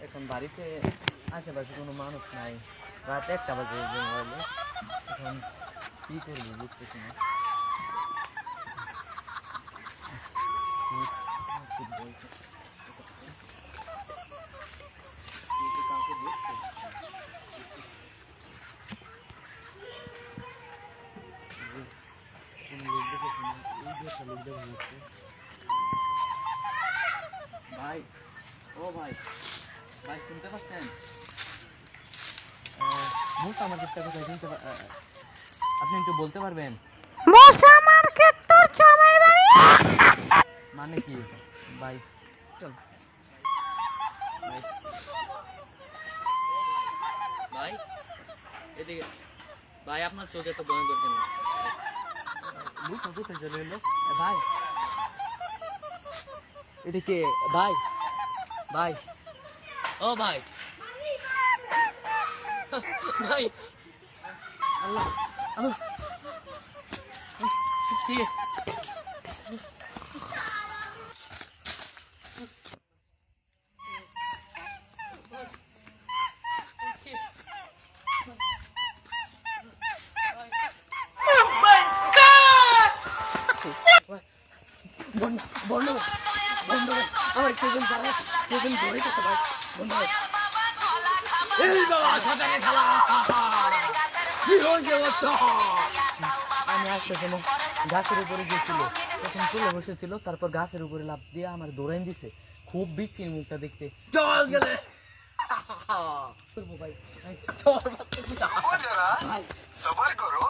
এখন বাড়িতে আশেপাশে কোনো মানুষ নাই, রাত 1টা বাজে মোবাইলে। এখন কি করবো বুঝতেছি না। ভাই, ও ভাই, ভাই শুনতে পাচ্ছেন? মূসা মার্কেটটা কোথায় শুনতে আপনি একটু বলতে পারবেন? মশা মার্কেট তোর জামাই বাড়ি। মানে কি ভাই? চল ভাই, ভাই এদিকে ভাই, আপনার চোখে তো ভয় করছেন না। মূসা কোথায় চলে এলো ভাই? এটা কে ভাই? ভাই, ও ভাই, ভাই, আল্লাহ আল্লাহ, কি বন্ধু বন্ধু বন্ধু, আমার কেজন ধরে গেছে ভাই। বন্ধু এই বাবা সাথে খেলা কি হয়েছে? আমি আসতে সময় গাছের উপরে গেছিল, তখন চলে বসেছিল, তারপর গাছের উপরে লাফ দিয়ে আমার দৌড়াই দিছে। খুব বিচ্ছিন্ন মুখটা দেখতে। চল গেলে করবো ভাই, চল ভাই, সবার করো।